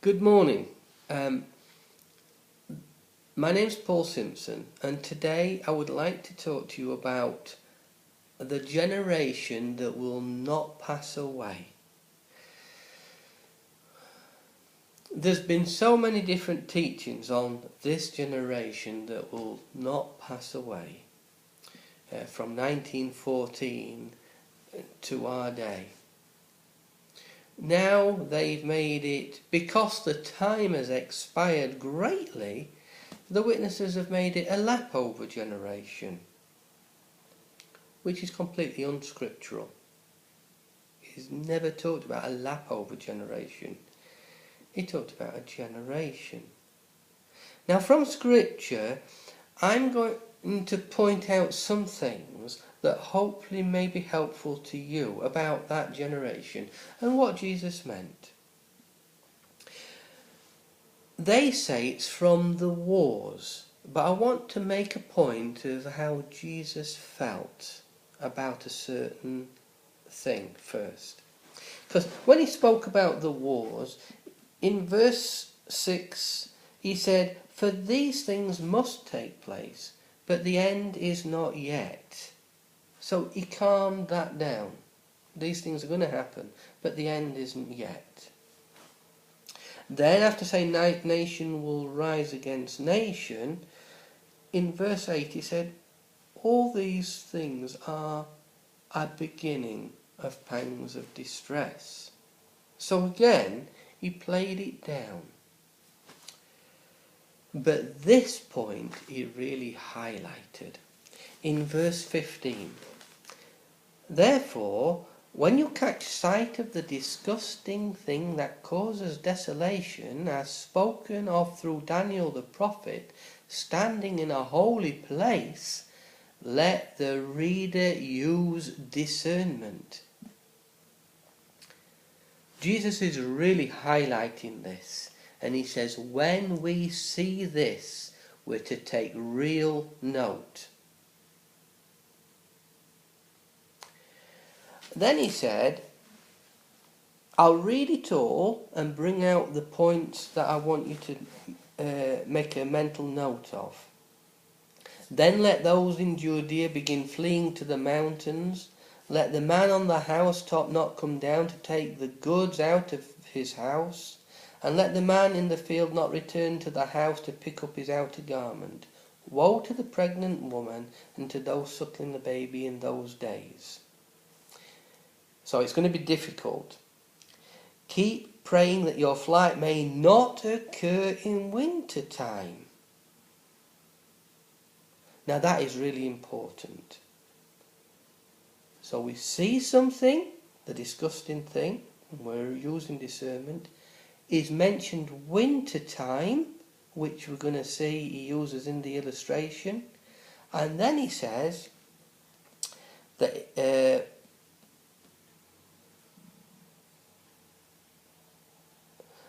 Good morning. My name's Paul Simpson, and today I would like to talk to you about the generation that will not pass away. There's been so many different teachings on this generation that will not pass away, from 1914 to our day. Now they've made it, because the time has expired greatly, the witnesses have made it a lap-over generation, which is completely unscriptural. He's never talked about a lap-over generation. He talked about a generation. Now from Scripture, I'm going to point out some things that hopefully may be helpful to you about that generation and what Jesus meant. They say it's from the wars, but I want to make a point of how Jesus felt about a certain thing first. Because when he spoke about the wars, in verse 6 he said, "For these things must take place, but the end is not yet." So he calmed that down. These things are going to happen, but the end isn't yet. Then, after saying nation will rise against nation, in verse 8 he said, all these things are a beginning of pangs of distress. So again, he played it down. But this point he really highlighted. In verse 15, "Therefore, when you catch sight of the disgusting thing that causes desolation, as spoken of through Daniel the prophet, standing in a holy place, let the reader use discernment." Jesus is really highlighting this, and he says when we see this, we're to take real note. Then he said, I'll read it all and bring out the points that I want you to make a mental note of. "Then let those in Judea begin fleeing to the mountains. Let the man on the housetop not come down to take the goods out of his house. And let the man in the field not return to the house to pick up his outer garment. Woe to the pregnant woman and to those suckling the baby in those days." So it's going to be difficult. "Keep praying that your flight may not occur in winter time." Now that is really important. So we see something, the disgusting thing, and we're using discernment, is mentioned winter time, which we're going to see he uses in the illustration. And then he says that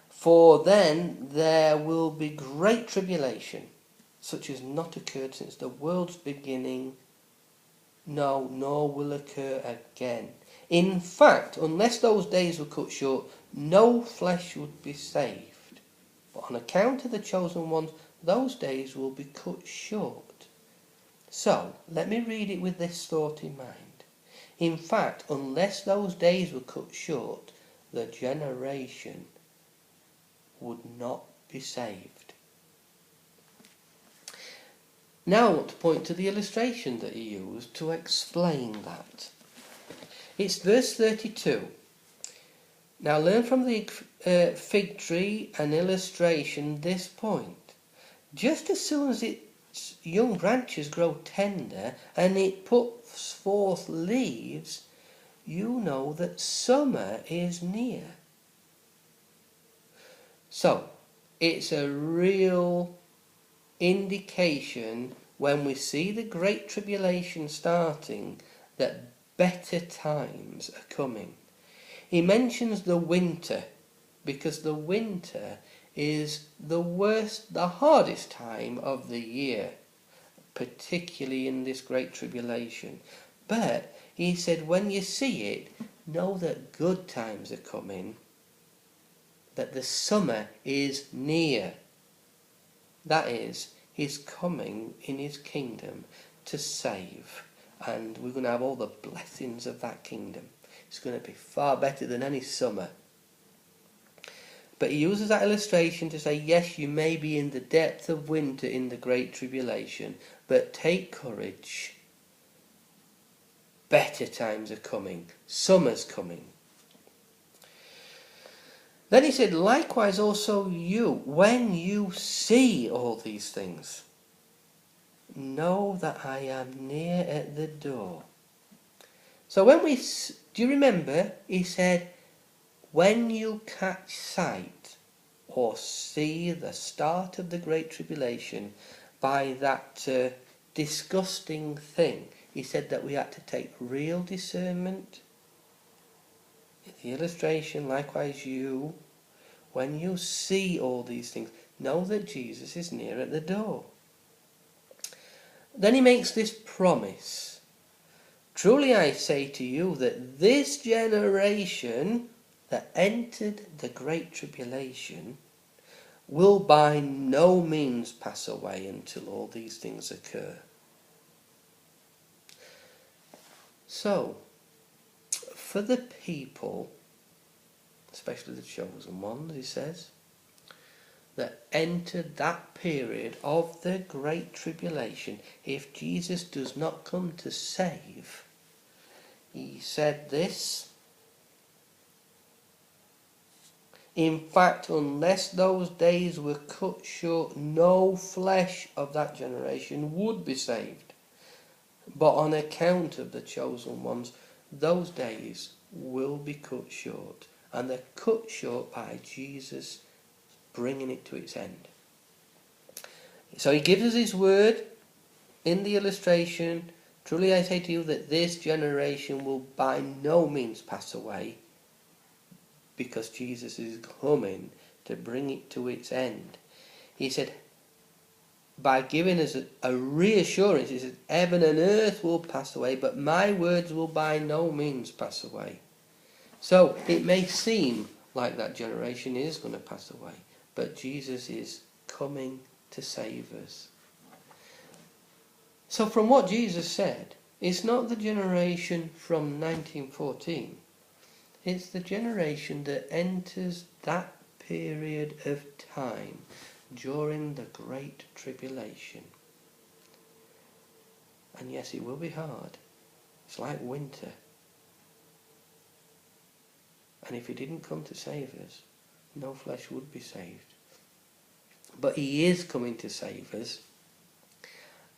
"For then there will be great tribulation, such as not occurred since the world's beginning, no, nor will occur again. In fact, unless those days were cut short, no flesh would be saved. But on account of the chosen ones, those days will be cut short." So, let me read it with this thought in mind. In fact, unless those days were cut short, the generation would not be saved. Now I want to point to the illustration that he used to explain that. It's verse 32. "Now learn from the fig tree an illustration this point. Just as soon as its young branches grow tender and it puts forth leaves, you know that summer is near." So, it's a real indication when we see the great tribulation starting that better times are coming. He mentions the winter because the winter is the worst, the hardest time of the year, particularly in this great tribulation. But he said when you see it, know that good times are coming. that the summer is near. That is, he's coming in his kingdom to save, and we're going to have all the blessings of that kingdom. It's going to be far better than any summer. But he uses that illustration to say, yes, you may be in the depth of winter in the great tribulation, but take courage. Better times are coming. Summer's coming. Then he said, likewise also you, when you see all these things, know that I am near at the door. So do you remember, he said, when you catch sight or see the start of the Great Tribulation by that disgusting thing, he said that we had to take real discernment. The illustration, likewise you, when you see all these things, know that Jesus is near at the door. Then he makes this promise. Truly I say to you that this generation that entered the great tribulation will by no means pass away until all these things occur. So, for the people, especially the chosen ones, he says, that entered that period of the great tribulation, if Jesus does not come to save, he said this, in fact, unless those days were cut short, no flesh of that generation would be saved. But on account of the chosen ones, those days will be cut short. And they're cut short by Jesus bringing it to its end. So he gives us his word in the illustration. Truly I say to you that this generation will by no means pass away, because Jesus is coming to bring it to its end. He said, by giving us a reassurance, he said, heaven and earth will pass away, but my words will by no means pass away. So it may seem like that generation is going to pass away, but Jesus is coming to save us. So from what Jesus said, it's not the generation from 1914. It's the generation that enters that period of time during the Great Tribulation. And yes, it will be hard. It's like winter. And if he didn't come to save us, no flesh would be saved. But he is coming to save us,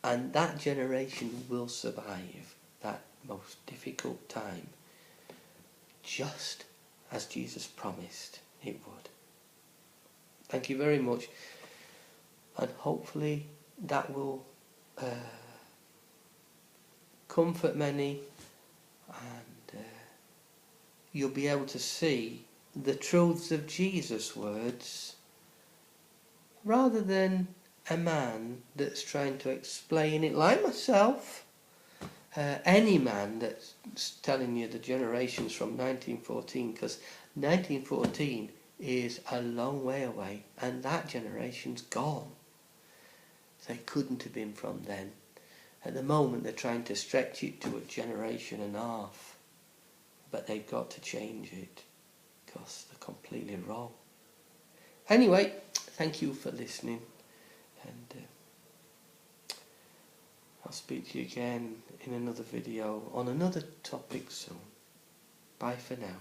and that generation will survive that most difficult time, just as Jesus promised it would. Thank you very much, and hopefully that will comfort many, and you'll be able to see the truths of Jesus' words rather than a man that's trying to explain it like myself. Any man that's telling you the generations from 1914, because 1914 is a long way away and that generation's gone. They couldn't have been from then. At the moment they're trying to stretch it to a generation and a half, but they've got to change it because they're completely wrong. Anyway, thank you for listening, and I'll speak to you again in another video on another topic soon. Bye for now.